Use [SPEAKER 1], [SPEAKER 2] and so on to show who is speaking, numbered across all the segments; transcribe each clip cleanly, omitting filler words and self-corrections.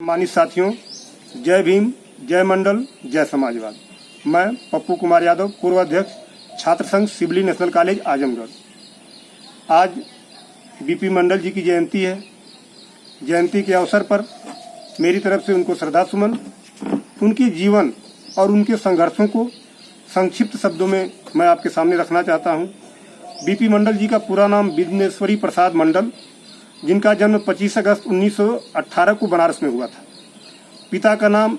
[SPEAKER 1] सम्मानित साथियों, जय भीम, जय मंडल, जय समाजवाद। मैं पप्पू कुमार यादव, पूर्व अध्यक्ष छात्र संघ सिवली नेशनल कॉलेज आजमगढ़। आज बीपी मंडल जी की जयंती है। जयंती के अवसर पर मेरी तरफ से उनको श्रद्धा सुमन, उनके जीवन और उनके संघर्षों को संक्षिप्त शब्दों में मैं आपके सामने रखना चाहता हूं। बीपी मंडल जी का पूरा नाम विघ्नेश्वरी प्रसाद मंडल, जिनका जन्म 25 अगस्त 1918 को बनारस में हुआ था। पिता का नाम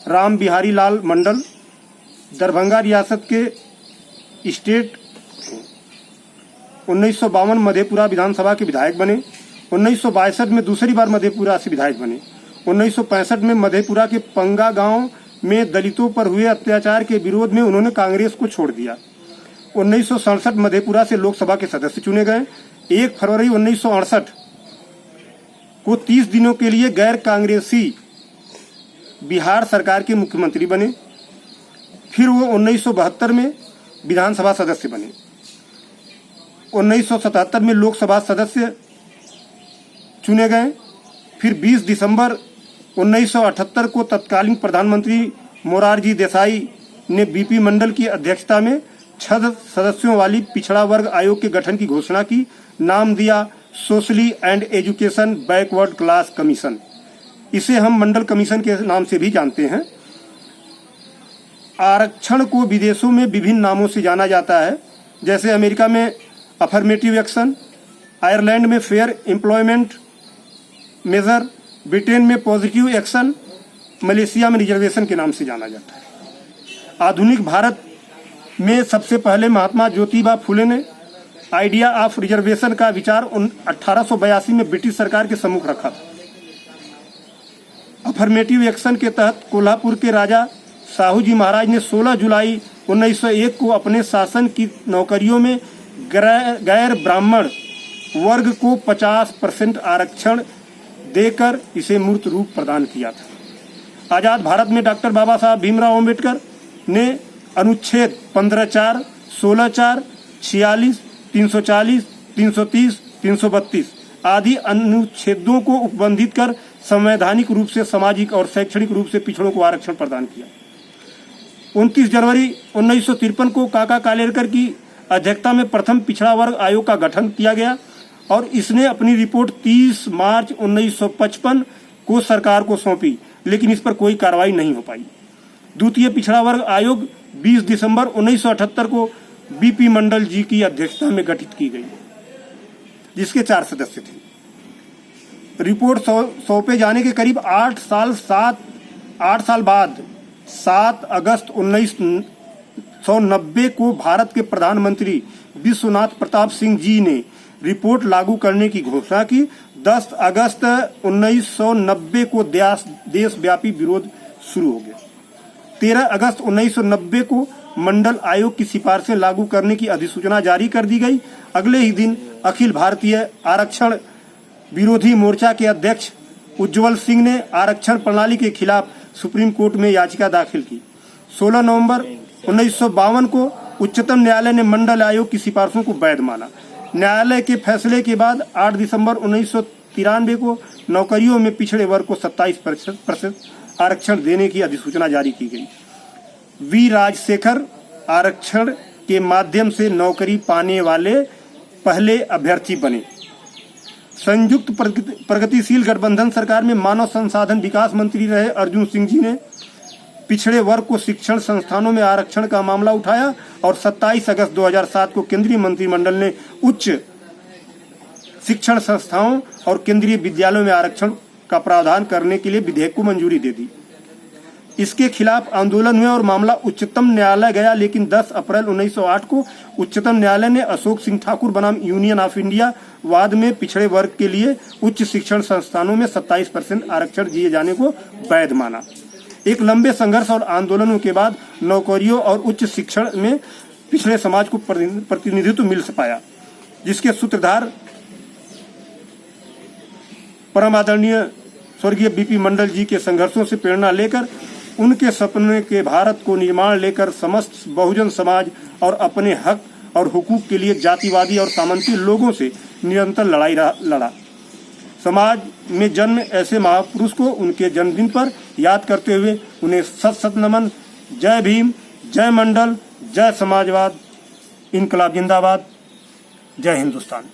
[SPEAKER 1] राम बिहारी लाल मंडल, दरभंगा रियासत के स्टेट 1952 मधेपुरा विधानसभा के विधायक बने। 1962 में दूसरी बार मधेपुरा से विधायक बने। 1965 में मधेपुरा के पंगा गांव में दलितों पर हुए अत्याचार के विरोध में उन्होंने कांग्रेस को छोड़ दिया। 1967 मधेपुरा से लोकसभा के सदस्य चुने गए। 1 फरवरी 1968 को 30 दिनों के लिए गैर कांग्रेसी बिहार सरकार के मुख्यमंत्री बने। फिर वो 1972 में विधानसभा सदस्य बने। 1977 में लोकसभा सदस्य चुने गए। फिर 20 दिसंबर 1978 को तत्कालीन प्रधानमंत्री मोरारजी देसाई ने बीपी मंडल की अध्यक्षता में 6 सदस्यों वाली पिछड़ा वर्ग आयोग के गठन की घोषणा की। नाम दिया socially and education backward class commission. इसे हम मंडल कमीशन के नाम से भी जानते हैं। आरक्षण को विदेशों में विभिन्न नामों से जाना जाता है, जैसे अमेरिका में अफर्मेटिव एक्शन, आयरलैंड में फेयर एम्प्लॉयमेंट मेजर, ब्रिटेन में पॉजिटिव एक्शन, मलेशिया में रिजर्वेशन के नाम से जाना जाता है। आधुनिक भारत में सबसे पहले महात्मा ज्योतिबा फुले ने आइडिया ऑफ रिजर्वेशन का विचार 1882 में ब्रिटिश सरकार के सम्मुख रखा था। अफर्मेटिव एक्शन के तहत कोल्हापुर के राजा साहू जी महाराज ने 16 जुलाई 1901 को अपने शासन की नौकरियों में गैर ब्राह्मण वर्ग को 50% आरक्षण देकर इसे मूर्त रूप प्रदान किया था। आजाद भारत में डॉक्टर बाबा साहब भीमराव अम्बेडकर ने अनुच्छेद 15(4), 16(4), 46, 340, 330, 332 आदि अनुच्छेदों को उपबंधित कर संवैधानिक रूप से सामाजिक और शैक्षणिक रूप से पिछड़ों को आरक्षण प्रदान किया। 29 जनवरी 1953 को काका कालेलकर की अध्यक्षता में प्रथम पिछड़ा वर्ग आयोग का गठन किया गया और इसने अपनी रिपोर्ट 30 मार्च 1955 को सरकार को सौंपी, लेकिन इस पर कोई कार्रवाई नहीं हो पाई। द्वितीय पिछड़ा वर्ग आयोग 20 दिसंबर 1978 को बीपी मंडल जी की अध्यक्षता में गठित की गई, जिसके 4 सदस्य थे। रिपोर्ट सौंपे जाने के करीब 8 साल बाद 7 अगस्त 1990 को भारत के प्रधानमंत्री विश्वनाथ प्रताप सिंह जी ने रिपोर्ट लागू करने की घोषणा की। 10 अगस्त 1990 को देशव्यापी विरोध शुरू हो गया। 13 अगस्त 1990 को मंडल आयोग की सिफारिशें लागू करने की अधिसूचना जारी कर दी गई। अगले ही दिन अखिल भारतीय आरक्षण विरोधी मोर्चा के अध्यक्ष उज्जवल सिंह ने आरक्षण प्रणाली के खिलाफ सुप्रीम कोर्ट में याचिका दाखिल की। 16 नवंबर 1952 को उच्चतम न्यायालय ने मंडल आयोग की सिफारिशों को वैध माना। न्यायालय के फैसले के बाद 8 दिसंबर 1993 को नौकरियों में पिछड़े वर्ग को 27% आरक्षण देने की अधिसूचना जारी की गई। वी राजशेखर आरक्षण के माध्यम से नौकरी पाने वाले पहले अभ्यर्थी बने। संयुक्त प्रगतिशील गठबंधन सरकार में मानव संसाधन विकास मंत्री रहे अर्जुन सिंह जी ने पिछड़े वर्ग को शिक्षण संस्थानों में आरक्षण का मामला उठाया और 27 अगस्त 2007 को केंद्रीय मंत्रिमंडल ने उच्च शिक्षण संस्थाओं और केंद्रीय विद्यालयों में आरक्षण का प्रावधान करने के लिए विधेयक को मंजूरी दे दी। इसके खिलाफ आंदोलन हुए और मामला उच्चतम न्यायालय गया, लेकिन 10 अप्रैल 1908 को उच्चतम न्यायालय ने अशोक सिंह ठाकुर बनाम यूनियन ऑफ इंडिया वाद में पिछड़े वर्ग के लिए उच्च शिक्षण संस्थानों में 27% आरक्षण दिए जाने को वैध माना। एक लंबे संघर्ष और आंदोलनों के बाद नौकरियों और उच्च शिक्षण में पिछड़े समाज को प्रतिनिधित्व मिल पाया, जिसके सूत्रधार परम आदरणीय स्वर्गीय बीपी मंडल जी के संघर्षों से प्रेरणा लेकर उनके सपने के भारत को निर्माण लेकर समस्त बहुजन समाज और अपने हक और हुकूक के लिए जातिवादी और सामंती लोगों से निरंतर लड़ाई लड़ा। समाज में जन्म ऐसे महापुरुष को उनके जन्मदिन पर याद करते हुए उन्हें सत सत नमन। जय भीम, जय मंडल, जय समाजवाद, इनकलाब जिंदाबाद, जय हिंदुस्तान।